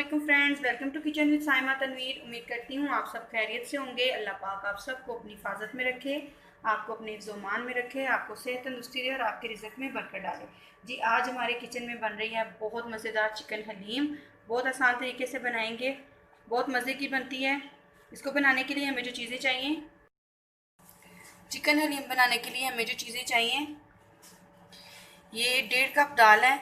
वालेकुम friends, welcome to kitchen with Saima Tanveer. उम्मीद करती हूँ आप सब खैरियत से होंगे। अल्लाह पाक आप सबको अपनी हिफाजत में रखे, आपको अपने ज़ोमान में रखे, आपको सेहत तंदुरुस्ती दे और आपके रिज़्क में बरकत डाले। जी, आज हमारे किचन में बन रही है बहुत मज़ेदार चिकन हलीम। बहुत आसान तरीके से बनाएंगे, बहुत मज़े की बनती है। इसको बनाने के लिए हमें जो चीज़ें चाहिए, चिकन हलीम बनाने के लिए हमें जो चीज़ें चाहिए, ये 1.5 कप दाल है।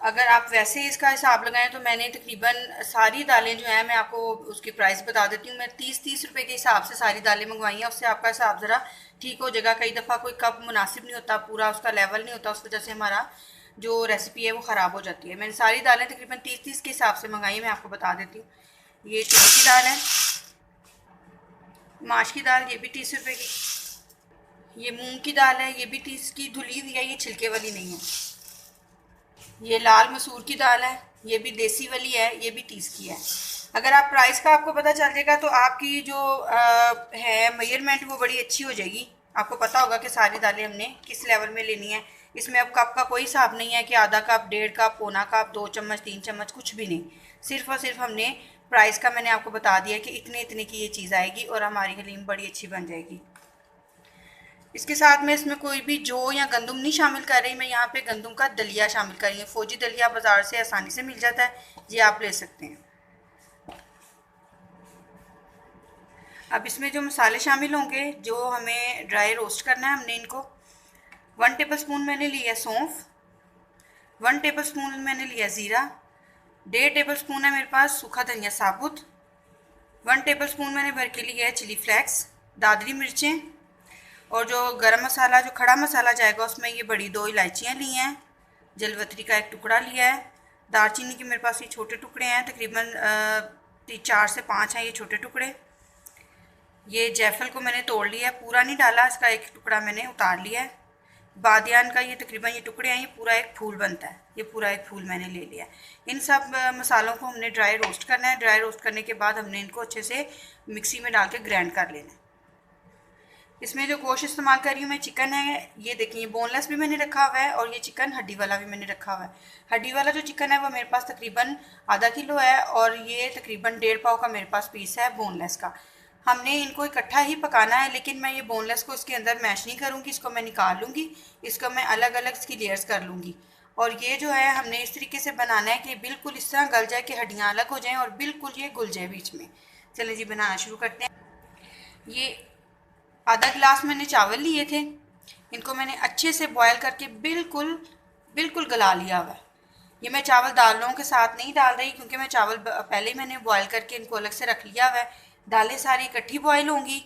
अगर आप वैसे इसका हिसाब लगाएं तो मैंने तकरीबन सारी दालें जो हैं, मैं आपको उसकी प्राइस बता देती हूँ। मैं 30 रुपए के हिसाब से सारी दालें मंगवाई हैं। उससे आपका हिसाब ज़रा ठीक हो जाएगा। कई दफ़ा कोई कप मुनासिब नहीं होता, पूरा उसका लेवल नहीं होता, उस वजह से हमारा जो रेसिपी है वो ख़राब हो जाती है। मैंने सारी दालें तकरीबन 30 के हिसाब से मंगाई है। मैं आपको बता देती हूँ। ये चने की दाल है, माश की दाल, ये भी 30 रुपए की। ये मूँग की दाल है, ये भी 30 की धुली हुई है, ये छिलके वाली नहीं है। ये लाल मसूर की दाल है, ये भी देसी वाली है, ये भी 30 की है। अगर आप प्राइस का आपको पता चल जाएगा तो आपकी जो है मेजरमेंट वो बड़ी अच्छी हो जाएगी। आपको पता होगा कि सारी दालें हमने किस लेवल में लेनी है। इसमें अब कप का कोई हिसाब नहीं है कि आधा कप, 1.5 कप, पौना कप, 2 चम्मच, 3 चम्मच, कुछ भी नहीं। सिर्फ और सिर्फ हमने प्राइस का मैंने आपको बता दिया कि इतने इतने की ये चीज़ आएगी और हमारी हलीम बड़ी अच्छी बन जाएगी। इसके साथ में इसमें कोई भी जौ या गंदम नहीं शामिल कर रही। मैं यहाँ पे गंदम का दलिया शामिल कर रही हूँ। फौजी दलिया बाज़ार से आसानी से मिल जाता है, ये आप ले सकते हैं। अब इसमें जो मसाले शामिल होंगे, जो हमें ड्राई रोस्ट करना है, हमने इनको 1 टेबल स्पून मैंने लिया सौंफ, 1 टेबल स्पून मैंने लिया ज़ीरा, 1.5 टेबल स्पून है मेरे पास सूखा धनिया साबुत, 1 टेबल स्पून मैंने भर के लिया है चिली फ्लेक्स, दादरी मिर्चें, और जो गरम मसाला, जो खड़ा मसाला जाएगा उसमें ये बड़ी 2 इलायचियाँ ली हैं, जलवतरी का 1 टुकड़ा लिया है, दालचीनी के मेरे पास ये छोटे टुकड़े हैं, तकरीबन 4 से 5 हैं ये छोटे टुकड़े। ये जायफल को मैंने तोड़ लिया है, पूरा नहीं डाला, इसका 1 टुकड़ा मैंने उतार लिया है। बादियान का ये तकरीबन ये टुकड़े हैं, ये पूरा एक फूल बनता है, ये पूरा एक फूल मैंने ले लिया है। इन सब मसालों को हमने ड्राई रोस्ट करना है। ड्राई रोस्ट करने के बाद हमने इनको अच्छे से मिक्सी में डाल के ग्राइंड कर लेना है। इसमें जो गोश्त इस्तेमाल कर रही हूँ मैं, चिकन है, ये देखिए बोनलेस भी मैंने रखा हुआ है और ये चिकन हड्डी वाला भी मैंने रखा हुआ है। हड्डी वाला जो चिकन है वो मेरे पास तकरीबन आधा किलो है और ये तकरीबन 1.5 पाव का मेरे पास पीस है बोनलेस का। हमने इनको इकट्ठा ही पकाना है, लेकिन मैं ये बोनलेस को इसके अंदर मैश नहीं करूँगी, इसको मैं निकाल लूँगी, इसको मैं अलग अलग इसकी लेयर्स कर लूँगी। और ये जो है हमने इस तरीके से बनाना है कि बिल्कुल इस तरह गल जाए कि हड्डियाँ अलग हो जाएँ और बिल्कुल ये घुल जाए बीच में। चलिए जी, बनाना शुरू करते हैं। ये आधा गिलास मैंने चावल लिए थे, इनको मैंने अच्छे से बॉयल करके बिल्कुल बिल्कुल गला लिया हुआ है। ये मैं चावल दालों के साथ नहीं डाल रही, क्योंकि मैं चावल पहले ही मैंने बॉयल करके इनको अलग से रख लिया हुआ है। दालें सारी इकट्ठी बॉयल होंगी।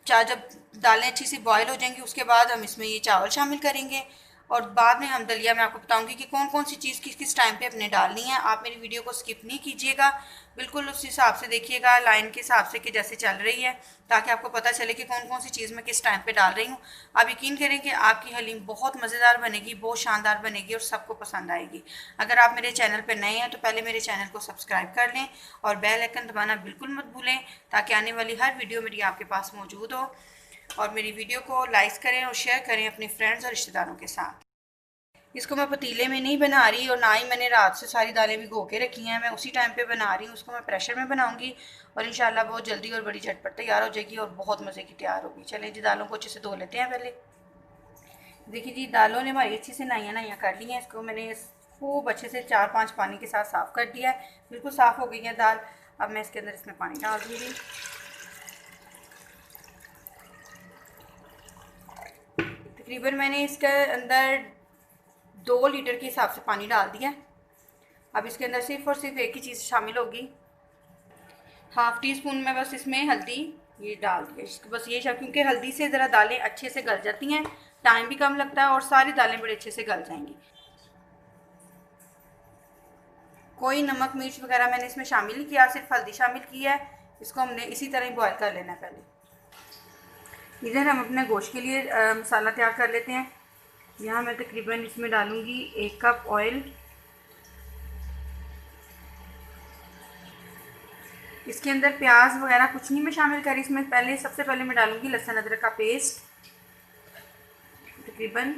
जब दालें अच्छी सी बॉयल हो जाएंगी उसके बाद हम इसमें ये चावल शामिल करेंगे और बाद में हम दलिया में आपको बताऊंगी कि कौन कौन सी चीज़ किस किस टाइम पे अपने डालनी है। आप मेरी वीडियो को स्किप नहीं कीजिएगा, बिल्कुल उस हिसाब से देखिएगा, लाइन के हिसाब से कि जैसे चल रही है, ताकि आपको पता चले कि कौन कौन सी चीज़ मैं किस टाइम पे डाल रही हूँ। आप यकीन करें कि आपकी हलीम बहुत मज़ेदार बनेगी, बहुत शानदार बनेगी और सबको पसंद आएगी। अगर आप मेरे चैनल पर नए हैं तो पहले मेरे चैनल को सब्सक्राइब कर लें और बेल आइकन दबाना बिल्कुल मत भूलें, ताकि आने वाली हर वीडियो मेरी आपके पास मौजूद हो। और मेरी वीडियो को लाइक करें और शेयर करें अपने फ्रेंड्स और रिश्तेदारों के साथ। इसको मैं पतीले में नहीं बना रही और ना ही मैंने रात से सारी दालें भिगो के रखी हैं, मैं उसी टाइम पे बना रही हूँ। उसको मैं प्रेशर में बनाऊंगी और इंशाल्लाह बहुत जल्दी और बड़ी झटपट तैयार हो जाएगी और बहुत मज़े की तैयार होगी। चलिए जी, दालों को अच्छे से धो लेते हैं पहले। देखिए जी, दालों ने हमारी अच्छे से नाइयाँ कर ली हैं। इसको मैंने खूब अच्छे से 4-5 पानी के साथ साफ़ कर दिया है, बिल्कुल साफ़ हो गई है दाल। अब मैं इसके अंदर इसमें पानी डाल दूँगी। तकरीबन मैंने इसके अंदर 2 लीटर के हिसाब से पानी डाल दिया। अब इसके अंदर सिर्फ और सिर्फ एक ही चीज़ शामिल होगी, ½ टी स्पून में बस इसमें हल्दी ये डाल दिया। इसको बस ये क्योंकि हल्दी से ज़रा दालें अच्छे से गल जाती हैं, टाइम भी कम लगता है और सारी दालें बड़े अच्छे से गल जाएंगी। कोई नमक मिर्च वगैरह मैंने इसमें शामिल नहीं किया, सिर्फ हल्दी शामिल की है। इसको हमने इसी तरह ही बॉयल कर लेना है। पहले इधर हम अपने गोश्त के लिए मसाला तैयार कर लेते हैं। यहाँ मैं तकरीबन इसमें डालूँगी 1 कप ऑयल। इसके अंदर प्याज वगैरह कुछ नहीं मैं शामिल करी इसमें। सबसे पहले मैं डालूँगी लहसुन अदरक का पेस्ट, तकरीबन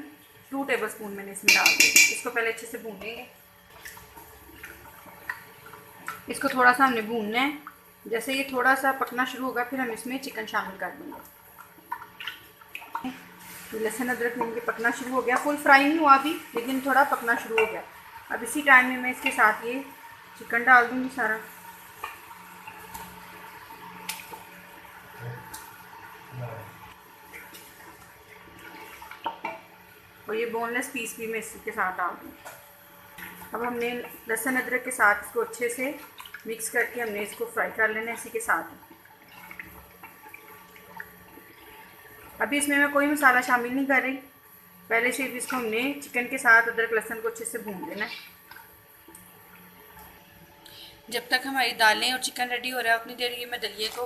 2 टेबल स्पून मैंने इसमें डाल दिया। इसको पहले अच्छे से भूनेंगे। इसको थोड़ा सा हमने भूनना है। जैसे ये थोड़ा सा पकना शुरू होगा फिर हम इसमें चिकन शामिल कर देंगे। लहसुन अदरक में पकना शुरू हो गया, फुल फ्राई नहीं हुआ अभी लेकिन थोड़ा पकना शुरू हो गया। अब इसी टाइम में मैं इसके साथ ये चिकन डाल दूँगी सारा। और ये बोनलेस पीस भी मैं इसके साथ डाल दूँगी। अब हमने लहसुन अदरक के साथ इसको अच्छे से मिक्स करके हमने इसको फ्राई कर लेना है इसी के साथ। अभी इसमें मैं कोई मसाला शामिल नहीं कर रही, पहले से इसको हमने चिकन के साथ अदरक लहसुन को अच्छे से भून लेना है। जब तक हमारी दालें और चिकन रेडी हो रहा है उतनी देर ये मैं दलिए को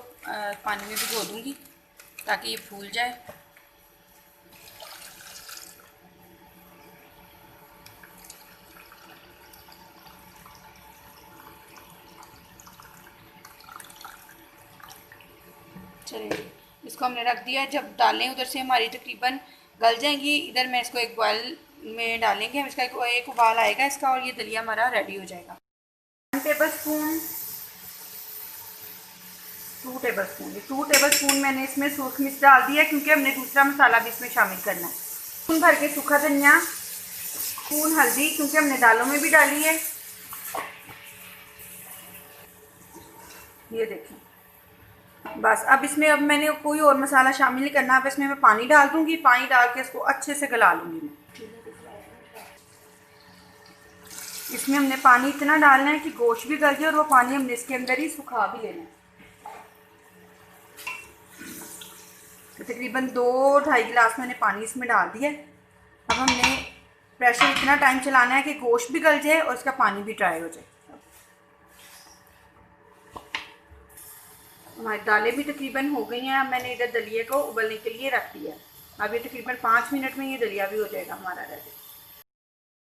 पानी में भिगो दूँगी ताकि ये फूल जाए। चलिए इसको हमने रख दिया। जब दालें उधर से हमारी तकरीबन गल जाएंगी, इधर मैं इसको एक बॉयल में डालेंगे हम। इसका एक उबाल आएगा इसका और ये दलिया हमारा रेडी हो जाएगा। 1 table spoon 2 table spoon 2 table spoon मैंने इसमें सूख मिर्च डाल दिया क्योंकि हमने दूसरा मसाला भी इसमें शामिल करना है। स्पून भर के सूखा धनिया, स्पून हल्दी क्योंकि हमने दालों में भी डाली है। ये देखें बस। अब इसमें अब मैंने कोई और मसाला शामिल नहीं करना। अब इसमें मैं पानी डाल दूंगी, पानी डाल के इसको अच्छे से गला लूँगी मैं। इसमें हमने पानी इतना डालना है कि गोश्त भी गल जाए और वो पानी हमने इसके अंदर ही सुखा भी लेना है। तो तकरीबन 2-2.5 गिलास मैंने पानी इसमें डाल दिया। अब हमने प्रेशर इतना टाइम चलाना है कि गोश्त भी गल जाए और इसका पानी भी ड्राई हो जाए। हमारी दालें भी तकरीबन हो गई हैं। अब मैंने इधर दलिए को उबलने के लिए रख दिया। अब ये तकरीबन 5 मिनट में ये दलिया भी हो जाएगा हमारा रेडी।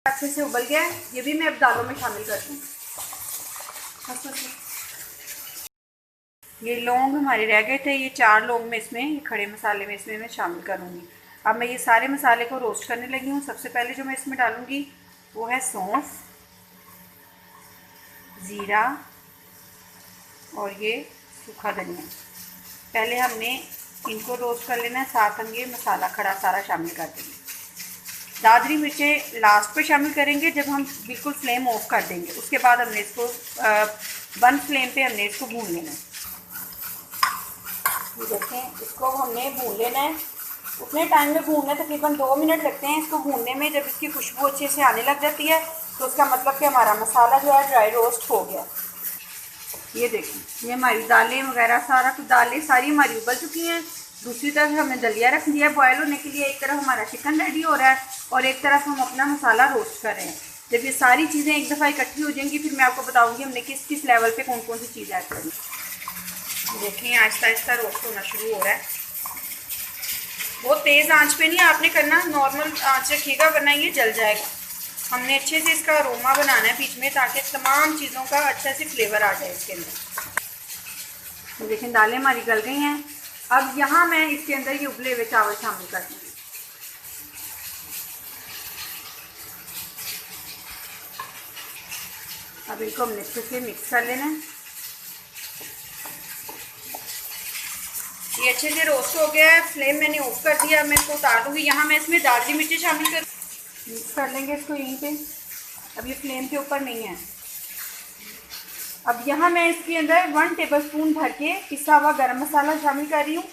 अच्छे से उबल गया, ये भी मैं अब दालों में शामिल कर दूँगी। ये लौंग हमारे रह गए थे, ये 4 लौंग में इसमें ये खड़े मसाले में इसमें मैं शामिल करूँगी। अब मैं ये सारे मसाले को रोस्ट करने लगी हूँ। सबसे पहले जो मैं इसमें डालूँगी वो है सौंफ, ज़ीरा और ये सूखा धनिया। पहले हमने इनको रोस्ट कर लेना है, साथ हम ये मसाला खड़ा सारा शामिल कर देंगे। दादरी मिर्चें लास्ट पे शामिल करेंगे जब हम बिल्कुल फ्लेम ऑफ कर देंगे। उसके बाद हमने इसको बंद फ्लेम पे हमने इसको भून लेना है। ये देखें इसको हमने भून लेना है। उतने टाइम में भूनना है, तकरीबन 2 मिनट लगते हैं इसको भूनने में। जब इसकी खुशबू अच्छे से आने लग जाती है तो उसका मतलब कि हमारा मसाला जो है ड्राई रोस्ट हो गया। ये देखें ये हमारी दालें वगैरह सारा कुछ, दालें सारी हमारी उबल चुकी हैं। दूसरी तरफ हमने दलिया रख दिया बॉयल होने के लिए। एक तरफ हमारा चिकन रेडी हो रहा है और एक तरफ हम अपना मसाला रोस्ट कर रहे हैं। जब ये सारी चीज़ें एक दफ़ा इकट्ठी हो जाएंगी फिर मैं आपको बताऊंगी हमने किस किस लेवल पे कौन कौन सी चीज़ ऐड करनी। देखिए आहिस्ता आहिस्ता रोस्ट होना शुरू हो रहा है। बहुत तेज़ आंच पे नहीं आपने करना, नॉर्मल आंच रखिएगा वरना ये जल जाएगा। हमने अच्छे से इसका अरोमा बनाना है बीच में ताकि तमाम चीज़ों का अच्छा से फ्लेवर आ जाए इसके अंदर। देखें दालें हमारी गल गई हैं। अब यहाँ मैं इसके अंदर ये उबले हुए चावल शामिल कर दूँगी। अब इनको हमने अच्छे से मिक्स कर लेना है। ये अच्छे से रोस्ट हो गया है, फ्लेम मैंने ऑफ कर दिया। मैं इसको उतार दूँगी। यहाँ मैं इसमें दादरी मिर्ची शामिल कर मिक्स कर लेंगे इसको यहीं पे। अब ये फ्लेम के ऊपर नहीं है। अब यहाँ मैं इसके अंदर 1 टेबल स्पून भर के पिसा हुआ गरम मसाला शामिल कर रही हूँ।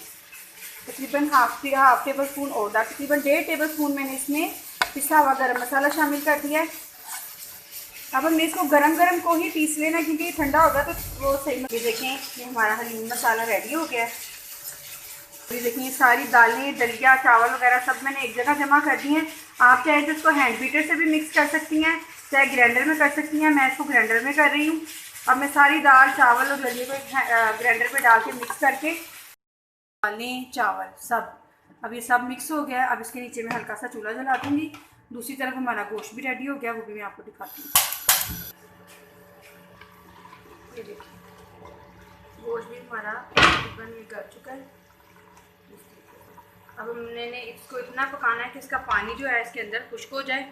तकरीबन हाफ टेबल स्पून और तकरीबन 1.5 टेबल स्पून मैंने इसमें पिसा हुआ गरम मसाला शामिल कर दिया है। अब हमने इसको गरम गरम को ही पीस लेना क्योंकि ये ठंडा होगा तो वो सही। ये देखें ये हमारा हलीम मसाला रेडी हो गया है। ये देखिए सारी दालें, दलिया, चावल वगैरह सब मैंने एक जगह जमा कर दी हैं। आप चाहे तो इसको हैंड बीटर से भी मिक्स कर सकती हैं, चाहे ग्राइंडर में कर सकती हैं। मैं इसको ग्राइंडर में कर रही हूँ। अब मैं सारी दाल, चावल और दलिया को ग्राइंडर पे डाल के मिक्स करके दालें, चावल सब अब ये सब मिक्स हो गया। अब इसके नीचे मैं हल्का सा चूल्हा जला दूँगी। दूसरी तरफ हमारा गोश्त भी रेडी हो गया, वो भी मैं आपको दिखाती हूँ। ये देखिए गोश्त भी हमारा तकरीबन ये गल चुका है। अब मैंने इसको इतना पकाना है कि इसका पानी जो है इसके अंदर खुश्क हो जाए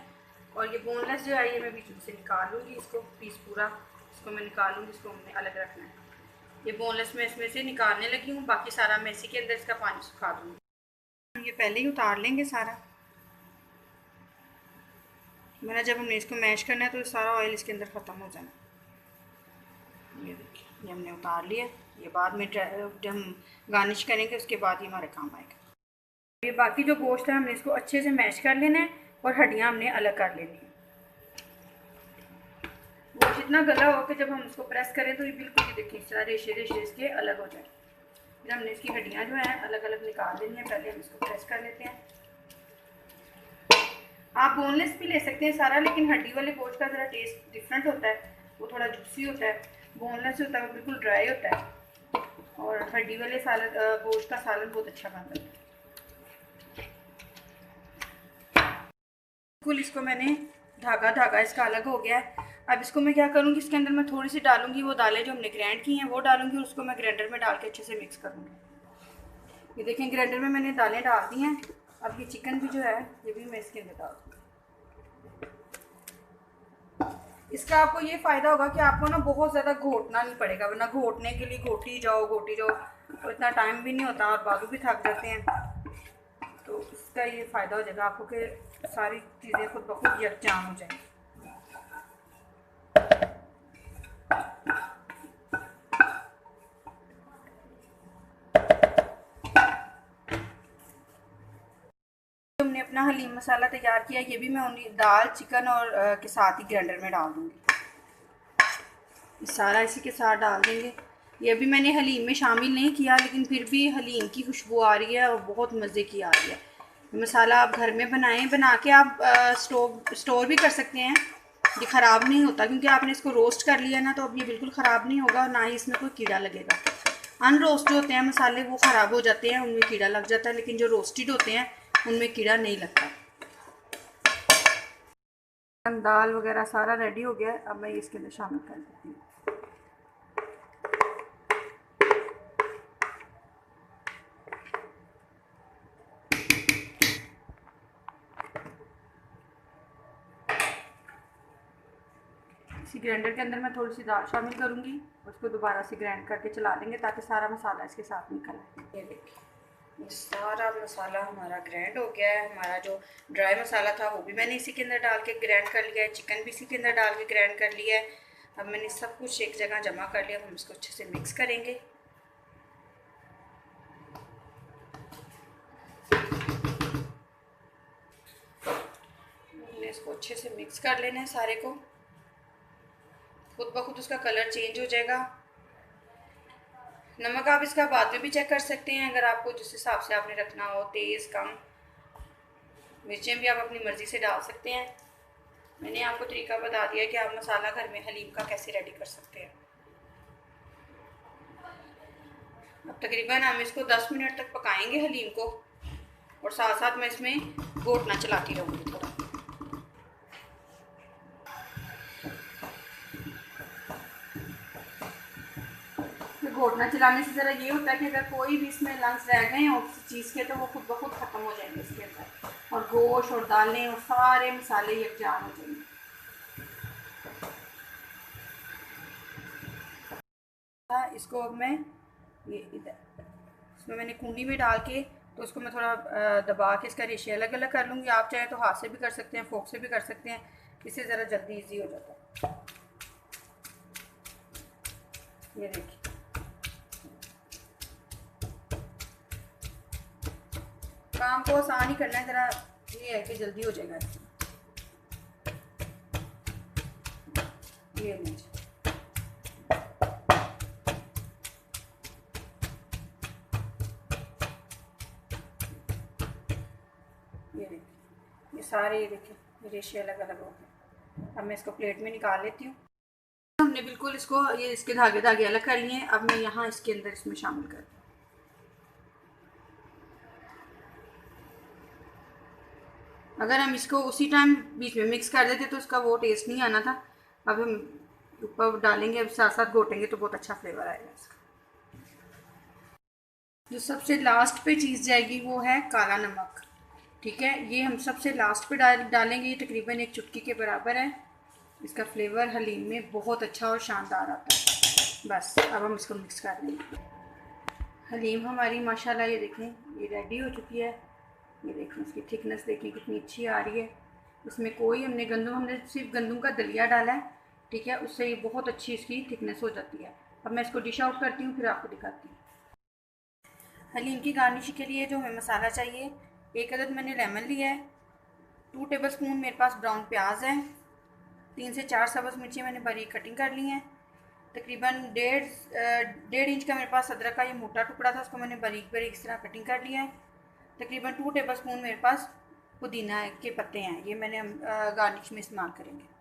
और ये बोनलेस जो है ये मैं बीच में से निकाल लूँगी इसको पीस पूरा। इसको मैं निकालूंगी, इसको हमने अलग रखना है। ये बोनलेस मैं इसमें से निकालने लगी हूँ, बाकी सारा मैं इसी के अंदर इसका पानी सुखा दूँगी। ये पहले ही उतार लेंगे सारा, वरना जब हमने इसको मैश करना है तो सारा ऑयल इसके अंदर ख़त्म हो जाना। ये देखिए, ये हमने उतार लिया। ये बाद में जब हम गार्निश करेंगे उसके बाद ही हमारे काम आएगा। ये बाकी जो गोश्त है हमने इसको अच्छे से मैश कर लेना है और हड्डियाँ हमने अलग कर लेनी है। गोश्त इतना गला हो कि जब हम इसको प्रेस करें तो ये बिल्कुल ही देखिए सारे रेशे रेशे इसके अलग हो जाए। फिर हमने इसकी हड्डियाँ जो हैं अलग अलग निकाल लेनी है। पहले हम इसको प्रेस कर लेते हैं। आप बोनलेस भी ले सकते हैं सारा, लेकिन हड्डी वाले गोश्त का ज़रा टेस्ट डिफरेंट होता है, वो थोड़ा जूसी होता है। बोनलेस होता है वो बिल्कुल ड्राई होता है, और हड्डी वाले सालन गोश्त का सालन बहुत अच्छा बनता है। बिल्कुल इसको मैंने धागा इसका अलग हो गया है। अब इसको मैं क्या करूँगी, इसके अंदर मैं थोड़ी सी डालूंगी वो दालें जो हमने ग्राइंड की हैं वो डालूंगी, और उसको मैं ग्राइंडर में डाल के अच्छे से मिक्स करूँगी। ये देखें ग्राइंडर में मैंने दालें डाल दी हैं। अब ये चिकन भी जो है ये भी मैं इसके अंदर डाल दूँगी। इसका आपको ये फ़ायदा होगा कि आपको ना बहुत ज़्यादा घोटना नहीं पड़ेगा, वरना घोटने के लिए घोटी जाओ तो इतना टाइम भी नहीं होता और बाजू भी थक जाते हैं। तो इसका ये फ़ायदा हो जाएगा आपको कि सारी चीज़ें खुद ब खुद यकजान हो जाएंगी। हमने अपना हलीम मसाला तैयार किया, ये भी मैं ओनली दाल चिकन और के साथ ही ग्राइंडर में डाल दूँगी। सारा इसी के साथ डाल देंगे। ये भी मैंने हलीम में शामिल नहीं किया, लेकिन फिर भी हलीम की खुशबू आ रही है और बहुत मज़े की आ रही है। मसाला आप घर में बनाएं, बना के आप स्टोर भी कर सकते हैं। ये ख़राब नहीं होता क्योंकि आपने इसको रोस्ट कर लिया ना, तो अब ये बिल्कुल ख़राब नहीं होगा और ना ही इसमें कोई कीड़ा लगेगा। अनरोस्ट जो होते हैं मसाले वो ख़राब हो जाते हैं, उनमें कीड़ा लग जाता है, लेकिन जो रोस्टेड होते हैं उनमें कीड़ा नहीं लगता। दाल वगैरह सारा रेडी हो गया है। अब मैं इसके अंदर शामिल कर देती हूँ। इसी ग्राइंडर के अंदर मैं थोड़ी सी दाल शामिल करूँगी, उसको दोबारा से ग्राइंड करके चला देंगे ताकि सारा मसाला इसके साथ निकल आए। ये देखिए ये सारा मसाला हमारा ग्राइंड हो गया है। हमारा जो ड्राई मसाला था वो भी मैंने इसी के अंदर डाल के ग्राइंड कर लिया है। चिकन भी इसी के अंदर डाल के ग्राइंड कर लिया है। अब मैंने सब कुछ एक जगह जमा कर लिया। हम इसको अच्छे से मिक्स करेंगे। हमने इसको अच्छे से मिक्स कर लेना है सारे को। खुद ब खुद उसका कलर चेंज हो जाएगा। नमक आप इसका बाद में भी चेक कर सकते हैं, अगर आपको जिस हिसाब से आपने रखना हो, तेज़ कम। मिर्चें भी आप अपनी मर्ज़ी से डाल सकते हैं। मैंने आपको तरीका बता दिया कि आप मसाला घर में हलीम का कैसे रेडी कर सकते हैं। अब तकरीबन हम इसको 10 मिनट तक पकाएंगे हलीम को, और साथ साथ मैं इसमें घोटना चलाती रहूँगी थोड़ा। घोटना चलाने से ज़रा ये होता है कि अगर कोई भी इसमें लंग्स रह गए हैं उस चीज़ के, तो वो खुद ब खुद ख़त्म हो जाएंगे इसके अंदर, और गोश्त और दालें और सारे मसाले यकजान हो जाएंगे। इसको अब मैं ये इधर इसमें मैंने कूंडी में डाल के, तो उसको मैं थोड़ा दबा के इसका रेशे अलग अलग कर लूँगी। आप चाहें तो हाथ से भी कर सकते हैं, फोक से भी कर सकते हैं, इससे ज़रा जल्दी ईजी हो जाता है। ये देखिए काम को आसान ही करना है, ज़रा ये है कि जल्दी हो जाएगा। ये लीजिए ये देखिए ये सारे, ये देखिए ये रेशे अलग अलग हो गए। अब मैं इसको प्लेट में निकाल लेती हूँ। हमने बिल्कुल इसको ये इसके धागे धागे अलग कर लिए हैं। अब मैं यहाँ इसके अंदर इसमें शामिल कर दूँ। अगर हम इसको उसी टाइम बीच में मिक्स कर देते तो उसका वो टेस्ट नहीं आना था। अब हम ऊपर डालेंगे, अब साथ साथ घोटेंगे तो बहुत अच्छा फ्लेवर आएगा इसका। जो सबसे लास्ट पे चीज़ जाएगी वो है काला नमक। ठीक है, ये हम सबसे लास्ट पे डालेंगे। ये तकरीबन एक चुटकी के बराबर है। इसका फ्लेवर हलीम में बहुत अच्छा और शानदार आता है। बस अब हम इसको मिक्स कर लेंगे। हलीम हमारी माशाल्लाह ये देखें ये रेडी हो चुकी है। ये देखें इसकी थिकनेस देखें कितनी अच्छी आ रही है। इसमें कोई हमने सिर्फ गंदम का दलिया डाला है, ठीक है, उससे ये बहुत अच्छी इसकी थिकनेस हो जाती है। अब मैं इसको डिश आउट करती हूँ, फिर आपको दिखाती हूँ। हलीम की गार्निश के लिए जो हमें मसाला चाहिए, 1 अदद मैंने लेमन लिया है, 2 टेबलस्पून मेरे पास ब्राउन प्याज है, 3 से 4 सब्ज़ मिर्ची मैंने बारीक कटिंग कर ली हैं, तकरीबन डेढ़ इंच का मेरे पास अदरक का ये मोटा टुकड़ा था, उसको मैंने बारीक बारीक इस तरह कटिंग कर लिया है। तकरीबन 2 टेबलस्पून मेरे पास पुदीना के पत्ते हैं, ये मैंने गार्निश में इस्तेमाल करेंगे।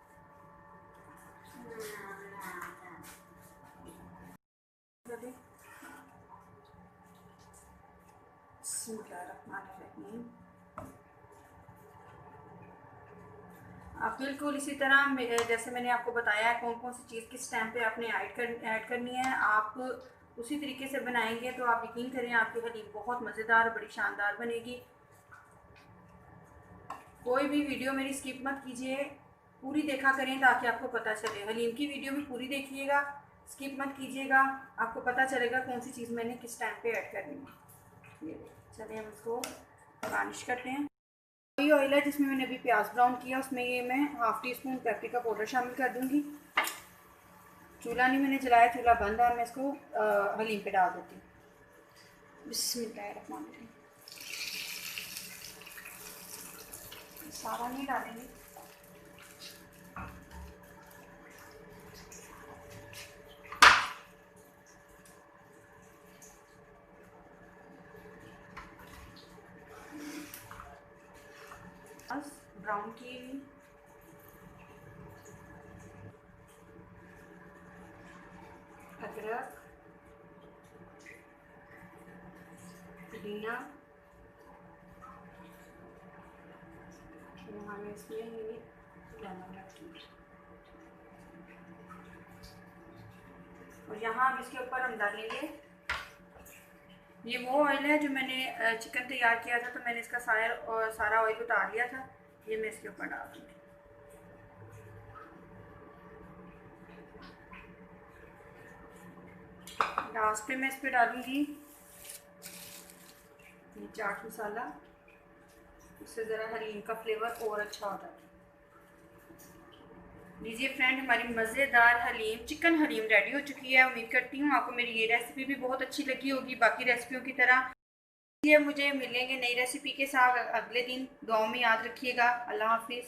आप बिल्कुल इसी तरह जैसे मैंने आपको बताया है कौन कौन सी चीज़ किस टाइम पे आपने ऐड करनी है, आप उसी तरीके से बनाएंगे तो आप यकीन करें आपकी हलीम बहुत मज़ेदार बड़ी शानदार बनेगी। कोई भी वीडियो मेरी स्किप मत कीजिए, पूरी देखा करें ताकि आपको पता चले। हलीम की वीडियो भी पूरी देखिएगा, स्किप मत कीजिएगा, आपको पता चलेगा कौन सी चीज़ मैंने किस टाइम पे ऐड करनी है। ये चलिए हम इसको गार्निश करते हैं। वही ऑयल है जिसमें मैंने अभी प्याज ब्राउन किया, उसमें ये मैं half tea spoon paprika powder शामिल कर दूंगी। चूल्हा नहीं मैंने जलाया, चूल्हा बंद है, मैं इसको हलीम पे डाल देती हूँ। बिस्मिल्लाहिर्रहमानिर्रहीम। सारा नहीं डालेंगे, ब्राउन की हुई अदरक, पुदीना, हमें इसमें ये लेमन रखेंगे और यहाँ अब इसके ऊपर हम डालेंगे ये वो ऑयल है जो मैंने चिकन तैयार किया था, तो मैंने इसका सारा ऑयल उतार लिया था, ये मैं इसके ऊपर डाल दूँगी। लास्ट पे मैं इस पर डालूँगी ये चाट मसाला, उससे ज़रा हलीम का फ्लेवर और अच्छा होता है। लीजिए फ्रेंड, हमारी मज़ेदार हलीम चिकन हलीम रेडी हो चुकी है। उम्मीद करती हूँ आपको मेरी ये रेसिपी भी बहुत अच्छी लगी होगी बाकी रेसिपियों की तरह। मुझे मिलेंगे नई रेसिपी के साथ अगले दिन। दुआओं में याद रखिएगा। अल्लाह हाफिज़।